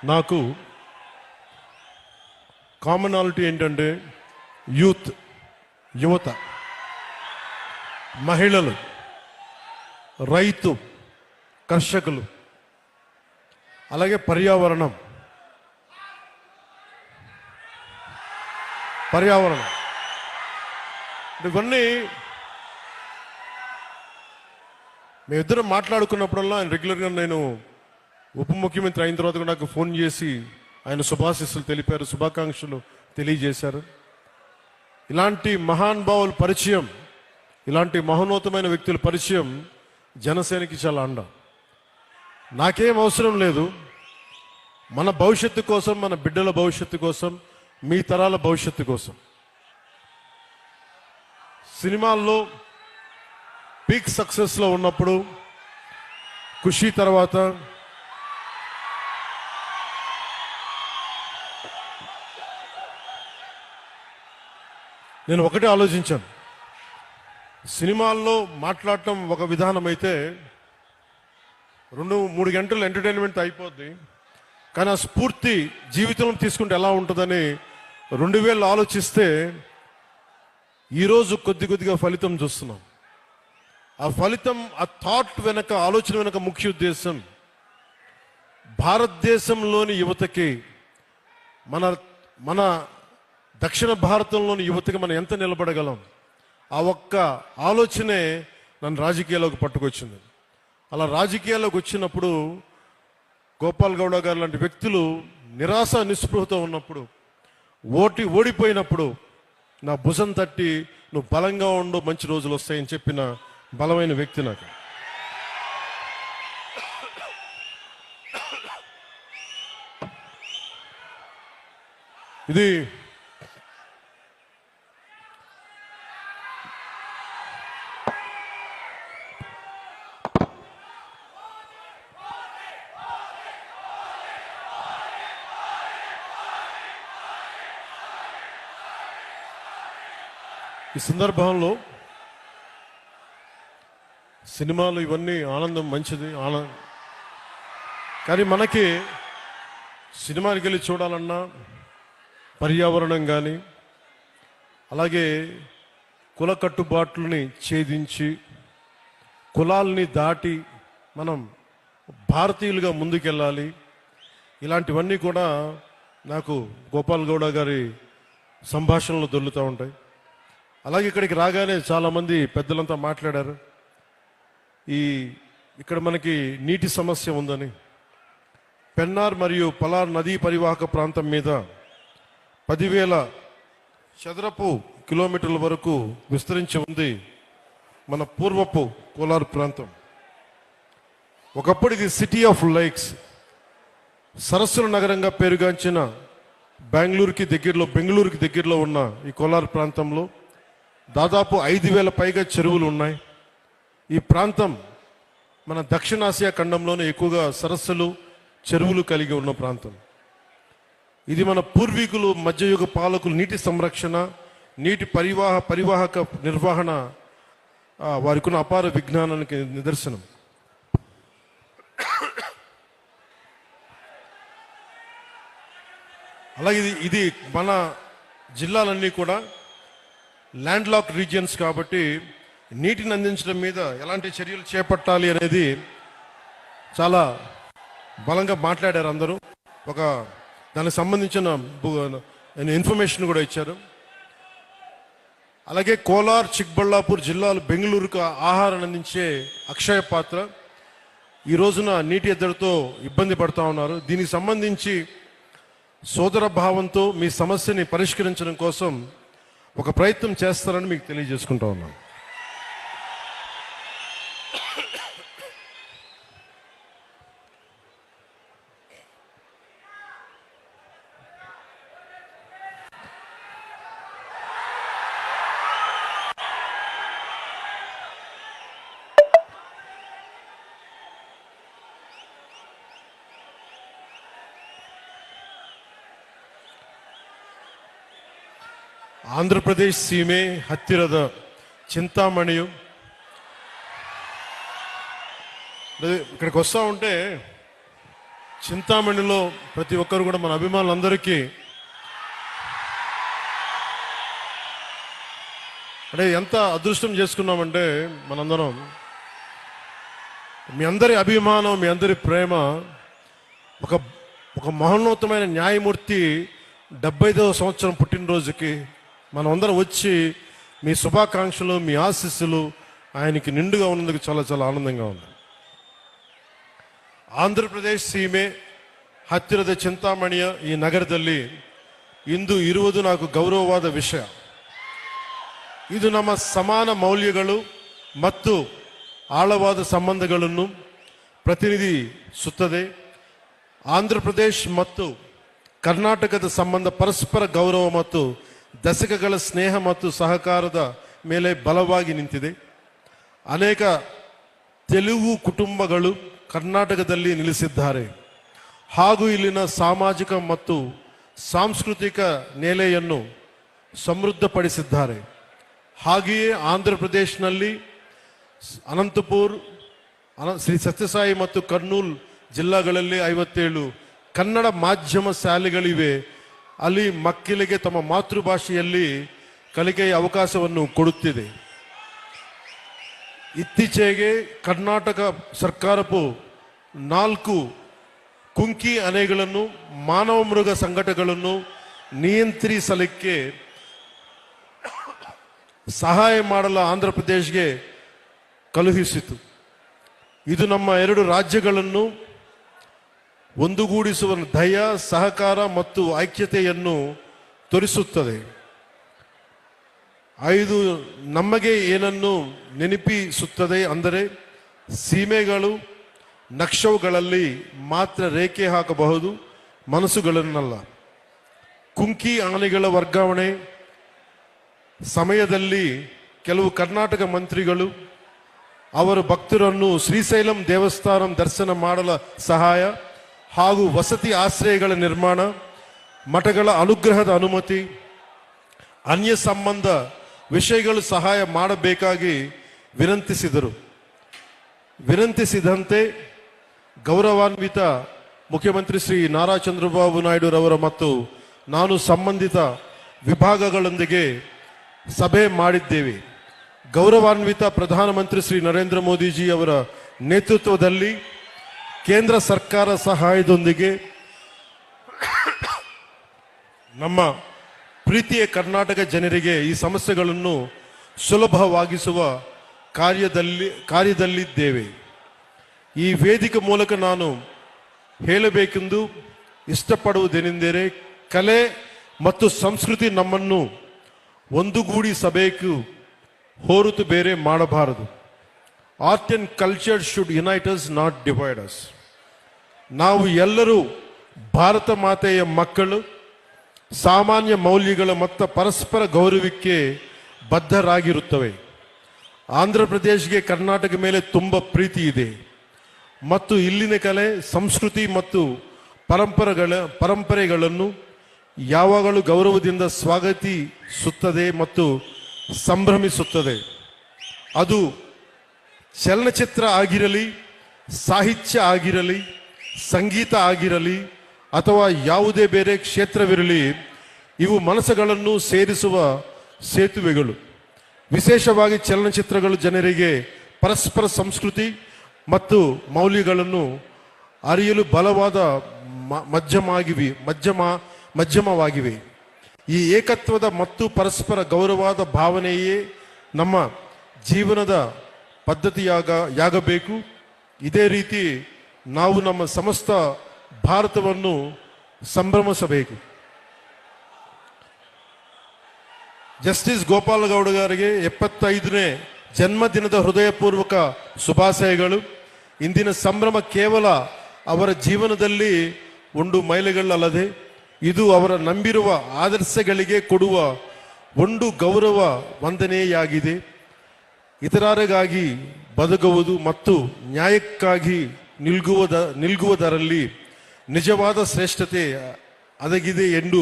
నాకు కామనాలిటీ ఏంటంటే యువత, మహిళలు, రైతు, కర్షకులు, అలాగే పర్యావరణం ఇవన్నీ మేమిద్దరం మాట్లాడుకున్నప్పుడల్లా ఆయన రెగ్యులర్గా నేను ఉప ముఖ్యమంత్రి అయిన తర్వాత కూడా నాకు ఫోన్ చేసి ఆయన శుభాశీస్సులు తెలిపారు, శుభాకాంక్షలు తెలియజేశారు. ఇలాంటి మహానుభావుల పరిచయం, ఇలాంటి మహోన్నతమైన వ్యక్తుల పరిచయం జనసేనకి చాలా అండ. నాకేం అవసరం లేదు, మన భవిష్యత్తు కోసం, మన బిడ్డల భవిష్యత్తు కోసం, మీ తరాల భవిష్యత్తు కోసం. సినిమాల్లో పీక్ సక్సెస్లో ఉన్నప్పుడు, ఖుషి తర్వాత నేను ఒకటే ఆలోచించాను. సినిమాల్లో మాట్లాడటం ఒక విధానం అయితే 2-3 గంటలు ఎంటర్టైన్మెంట్ అయిపోద్ది, కానీ ఆ స్ఫూర్తి జీవితంలో తీసుకుంటే ఎలా ఉంటుందని 2000 ఆలోచిస్తే ఈరోజు కొద్దిగా ఫలితం చూస్తున్నాం. ఆ ఫలితం, ఆ థాట్ వెనక, ఆలోచన వెనక ముఖ్య ఉద్దేశం భారతదేశంలోని యువతకి, మన దక్షిణ భారతంలోని యువతకి మనం ఎంత నిలబడగలం, ఆ ఒక్క ఆలోచనే నన్ను రాజకీయాల్లోకి పట్టుకొచ్చింది. అలా రాజకీయాల్లోకి వచ్చినప్పుడు గోపాల్ గౌడ గారు లాంటి వ్యక్తులు నిరాశ నిస్పృహతో ఉన్నప్పుడు, ఓడిపోయినప్పుడు నా భుజం తట్టి నువ్వు బలంగా ఉండు, మంచి రోజులు వస్తాయని చెప్పిన బలమైన వ్యక్తి నాకు. ఇది ఈ సందర్భంలో సినిమాలు ఇవన్నీ ఆనందం, మంచిది, కానీ మనకి సినిమాకి వెళ్ళి చూడాలన్నా పర్యావరణం కానీ, అలాగే కుల కట్టుబాట్లని ఛేదించి, కులాల్ని దాటి మనం భారతీయులుగా ముందుకెళ్ళాలి. ఇలాంటివన్నీ కూడా నాకు గోపాల్ గౌడ గారి సంభాషణలు దొరుకుతూ ఉంటాయి. అలాగే ఇక్కడికి రాగానే చాలామంది పెద్దలంతా మాట్లాడారు, ఇక్కడ మనకి నీటి సమస్య ఉందని. పెన్నార్ మరియు పలార్ నదీ పరివాహక ప్రాంతం మీద 10,000 చదరపు కిలోమీటర్ల వరకు విస్తరించి ఉంది మన పూర్వపు కోలార్ ప్రాంతం. ఒకప్పుడు ఇది సిటీ ఆఫ్ లైక్స్, సరస్సుల నగరంగా పేరుగాంచిన బెంగళూరుకి దగ్గరలో ఉన్న ఈ కోలార్ ప్రాంతంలో దాదాపు 5,000 పైగా చెరువులు ఉన్నాయి. ఈ ప్రాంతం మన దక్షిణాసియా ఖండంలోనే ఎక్కువగా సరస్సులు, చెరువులు కలిగి ఉన్న ప్రాంతం. ఇది మన పూర్వీకులు, మధ్యయుగ పాలకులు నీటి సంరక్షణ, నీటి పరివాహక నిర్వహణ వారికి ఉన్న అపార విజ్ఞానానికి నిదర్శనం. అలాగే ఇది మన జిల్లాలన్నీ కూడా ల్యాండ్ లాక్ రీజియన్స్ కాబట్టి నీటిని అందించడం మీద ఎలాంటి చర్యలు చేపట్టాలి అనేది చాలా బలంగా మాట్లాడారు అందరూ. దానికి సంబంధించిన ఇన్ఫర్మేషన్ కూడా ఇచ్చారు. అలాగే కోలార్, చిక్బళ్ళాపూర్ జిల్లాలు బెంగళూరుకు ఆహారం అందించే అక్షయ పాత్ర ఈ రోజున నీటి ఎద్దడితో ఇబ్బంది పడుతూ ఉన్నారు. దీనికి సంబంధించి సోదర భావంతో మీ సమస్యని పరిష్కరించడం కోసం ఒక ప్రయత్నం చేస్తారని మీకు తెలియజేసుకుంటా ఉన్నాను. ಆಂಧ್ರಪ್ರದೇಶ ಸೀಮೆ ಹತ್ತಿರದ చింతామణియు ఇక్కడికి వస్తూ ఉంటే చింతామణిలో ప్రతి ఒక్కరు కూడా మన అభిమానులందరికీ అంటే ఎంత అదృష్టం చేసుకున్నామంటే మనందరం మీ అందరి అభిమానం, మీ అందరి ప్రేమ, ఒక ఒక మహోన్నతమైన న్యాయమూర్తి 75వ సంవత్సరం పుట్టినరోజుకి మనం అందరం వచ్చి మీ శుభాకాంక్షలు, మీ ఆశీస్సులు ఆయనకి నిండుగా ఉన్నందుకు చాలా చాలా ಆನಂದಂగా ఉంది. ಆಂಧ್ರಪ್ರದೇಶ ಸೀಮೆ ಹತ್ತಿರದ ಚಿಂತಾಮಣಿಯ ಈ ನಗರದಲ್ಲಿ ಇಂದು ಇರುವುದು నాకు ಗೌರವವಾದ ವಿಷಯ. ಇದು ನಮ್ಮ ಸಮಾನ ಮೌಲ್ಯಗಳು ಮತ್ತು ಆಳವಾದ ಸಂಬಂಧಗಳನ್ನು ಪ್ರತಿನಿಧಿಸುತ್ತದೆ. ಆಂಧ್ರಪ್ರದೇಶ ಮತ್ತು ಕರ್ನಾಟಕದ ಸಂಬಂಧ ಪರಸ್ಪರ ಗೌರವ ಮತ್ತು ದಶಕಗಳ ಸ್ನೇಹ ಮತ್ತು ಸಹಕಾರದ ಮೇಲೆ ಬಲವಾಗಿ ನಿಂತಿದೆ. ಅನೇಕ ತೆಲುಗು ಕುಟುಂಬಗಳು ಕರ್ನಾಟಕದಲ್ಲಿ ನೆಲೆಸಿದ್ದಾರೆ ಹಾಗೂ ಇಲ್ಲಿನ ಸಾಮಾಜಿಕ ಮತ್ತು ಸಾಂಸ್ಕೃತಿಕ ನೆಲೆಯನ್ನು ಸಮೃದ್ಧಪಡಿಸಿದ್ದಾರೆ. ಹಾಗೆಯೇ ಆಂಧ್ರಪ್ರದೇಶನಲ್ಲಿ ಅನಂತಪುರ, ಶ್ರೀ ಸತ್ಯಸಾಯಿ ಮತ್ತು ಕರ್ನೂಲ್ ಜಿಲ್ಲಾಗಳಲ್ಲಿ 57 ಕನ್ನಡ ಮಾಧ್ಯಮ ಶಾಲೆಗಳಿವೆ. ಅಲ್ಲಿ ಮಕ್ಕಳಿಗೆ ತಮ್ಮ ಮಾತೃಭಾಷೆಯಲ್ಲಿ ಕಲಿಕೆಯ ಅವಕಾಶವನ್ನು ಕೊಡುತ್ತಿದೆ. ಇತ್ತೀಚೆಗೆ ಕರ್ನಾಟಕ ಸರ್ಕಾರವು 4 ಕುಂಕಿ ಆನೆಗಳನ್ನು ಮಾನವ ಮೃಗ ಸಂಘಟನೆಗಳನ್ನು ನಿಯಂತ್ರಿಸಲಿಕ್ಕೆ ಸಹಾಯ ಮಾಡಲು ಆಂಧ್ರಪ್ರದೇಶಗೆ ಕಳುಹಿಸಿತು. ಇದು ನಮ್ಮ 2 ರಾಜ್ಯಗಳನ್ನು ಒಂದುಗೂಡಿಸುವ ದಯ, ಸಹಕಾರ ಮತ್ತು ಐಕ್ಯತೆಯನ್ನು ತೋರಿಸುತ್ತದೆ. 5 ನಮಗೆ ಏನನ್ನು ನೆನಪಿಸುತ್ತದೆ ಅಂದರೆ ಸೀಮೆಗಳು ನಕ್ಷವುಗಳಲ್ಲಿ ಮಾತ್ರ ರೇಖೆ ಹಾಕಬಹುದು, ಮನಸ್ಸುಗಳನ್ನಲ್ಲ. ಕುಂಕಿ ಆನೆಗಳ ವರ್ಗಾವಣೆ ಸಮಯದಲ್ಲಿ ಕೆಲವು ಕರ್ನಾಟಕ ಮಂತ್ರಿಗಳು ಅವರ ಭಕ್ತರನ್ನು ಶ್ರೀಶೈಲಂ ದೇವಸ್ಥಾನ ದರ್ಶನ ಮಾಡಲು ಸಹಾಯ ಹಾಗೂ ವಸತಿ ಆಶ್ರಯಗಳ ನಿರ್ಮಾಣ, ಮಠಗಳ ಅನುಗ್ರಹದ ಅನುಮತಿ, ಅನ್ಯ ಸಂಬಂಧ ವಿಷಯಗಳು ಸಹಾಯ ಮಾಡಬೇಕಾಗಿ ವಿನಂತಿಸಿದಂತೆ ಗೌರವಾನ್ವಿತ ಮುಖ್ಯಮಂತ್ರಿ ಶ್ರೀ ನಾರಾ ಚಂದ್ರಬಾಬು ನಾಯ್ಡು ರವರ ಮತ್ತು ನಾನು ಸಂಬಂಧಿತ ವಿಭಾಗಗಳೊಂದಿಗೆ ಸಭೆ ಮಾಡಿದ್ದೇವೆ. ಗೌರವಾನ್ವಿತ ಪ್ರಧಾನಮಂತ್ರಿ ಶ್ರೀ ನರೇಂದ್ರ ಮೋದಿಜಿ ಅವರ ನೇತೃತ್ವದಲ್ಲಿ ಕೇಂದ್ರ ಸರ್ಕಾರ ಸಹಾಯದೊಂದಿಗೆ ನಮ್ಮ ಪ್ರೀತಿಯ ಕರ್ನಾಟಕ ಜನರಿಗೆ ಈ ಸಮಸ್ಯೆಗಳನ್ನು ಸುಲಭವಾಗಿಸುವ ಕಾರ್ಯದಲ್ಲಿದ್ದೇವೆ. ಈ ವೇದಿಕೆ ಮೂಲಕ ನಾನು ಹೇಳಬೇಕೆಂದು ಇಷ್ಟಪಡುವುದೇನೆಂದರೆ ಕಲೆ ಮತ್ತು ಸಂಸ್ಕೃತಿ ನಮ್ಮನ್ನು ಒಂದುಗೂಡಿಸಬೇಕು, ಹೊರತು ಬೇರೆ ಮಾಡಬಾರದು. Art and culture should unite us, not divide us. ನಾವು ಎಲ್ಲರೂ ಭಾರತ ಮಾತೆಯ ಮಕ್ಕಳು, ಸಾಮಾನ್ಯ ಮೌಲ್ಯಗಳ ಮತ್ತು ಪರಸ್ಪರ ಗೌರವಕ್ಕೆ ಬದ್ಧರಾಗಿರುತ್ತವೆ. ಆಂಧ್ರಪ್ರದೇಶಗೆ ಕರ್ನಾಟಕ ಮೇಲೆ ತುಂಬ ಪ್ರೀತಿ ಇದೆ ಮತ್ತು ಇಲ್ಲಿನ ಕಲೆ, ಸಂಸ್ಕೃತಿ ಮತ್ತು ಪರಂಪರೆಗಳನ್ನು ಯಾವಾಗಲೂ ಗೌರವದಿಂದ ಸ್ವಾಗತಿಸುತ್ತದೆ ಮತ್ತು ಸಂಭ್ರಮಿಸುತ್ತದೆ. ಅದು ಚಲನಚಿತ್ರ ಆಗಿರಲಿ, ಸಾಹಿತ್ಯ ಆಗಿರಲಿ, ಸಂಗೀತ ಆಗಿರಲಿ ಅಥವಾ ಯಾವುದೇ ಬೇರೆ ಕ್ಷೇತ್ರವಿರಲಿ, ಇವು ಮನಸ್ಸುಗಳನ್ನು ಸೇರಿಸುವ ಸೇತುವೆಗಳು. ವಿಶೇಷವಾಗಿ ಚಲನಚಿತ್ರಗಳು ಜನರಿಗೆ ಪರಸ್ಪರ ಸಂಸ್ಕೃತಿ ಮತ್ತು ಮೌಲ್ಯಗಳನ್ನು ಅರಿಯಲು ಬಲವಾದ ಮಾಧ್ಯಮವಾಗಿವೆ. ಈ ಏಕತ್ವದ ಮತ್ತು ಪರಸ್ಪರ ಗೌರವದ ಭಾವನೆಯೇ ನಮ್ಮ ಜೀವನದ ಪದ್ಧತಿಯಾಗಬೇಕು. ಇದೇ ರೀತಿ ನಾವು ನಮ್ಮ ಸಮಸ್ತ ಭಾರತವನ್ನು ಸಂಭ್ರಮಿಸಬೇಕು. ಜಸ್ಟಿಸ್ ಗೋಪಾಲ್ ಗೌಡ ಅವರಿಗೆ 75ನೇ ಜನ್ಮದಿನದ ಹೃದಯಪೂರ್ವಕ ಶುಭಾಶಯಗಳು. ಇಂದಿನ ಸಂಭ್ರಮ ಕೇವಲ ಅವರ ಜೀವನದಲ್ಲಿ ಒಂದು ಮೈಲಿಗಲ್ಲದೆ ಇದು ಅವರ ನಂಬಿರುವ ಆದರ್ಶಗಳಿಗೆ ಕೊಡುವ ಒಂದು ಗೌರವ ವಂದನೆಯಾಗಿದೆ. ಇತರರಿಗಾಗಿ ಬದುಕುವುದು ಮತ್ತು ನ್ಯಾಯಕ್ಕಾಗಿ ನಿಲ್ಗುವುದರಲ್ಲಿ ನಿಜವಾದ ಶ್ರೇಷ್ಠತೆ ಅಡಗಿದೆ ಎಂದು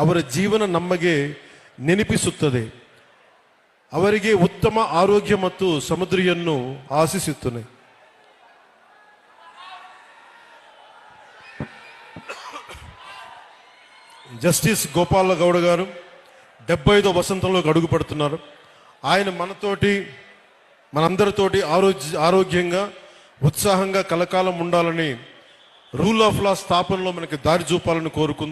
ಅವರ ಜೀವನ ನಮಗೆ ನೆನಪಿಸುತ್ತದೆ. ಅವರಿಗೆ ಉತ್ತಮ ಆರೋಗ್ಯ ಮತ್ತು ಸಮೃದ್ಧಿಯನ್ನು ಆಶಿಸುತ್ತೇನೆ. జస్టిస్ గోపాల గౌడ గారు 75వ వసంతంలోకి అడుగు పెడుతున్నారు. ఆయన మనతోటి మనందరితోటి ఆరోగ్యంగా ఉత్సాహంగా కలకాలం ఉండాలని రూల్ ఆఫ్ లా స్థాపనలో మనకి దారి చూపాలని కోరుకుందాం.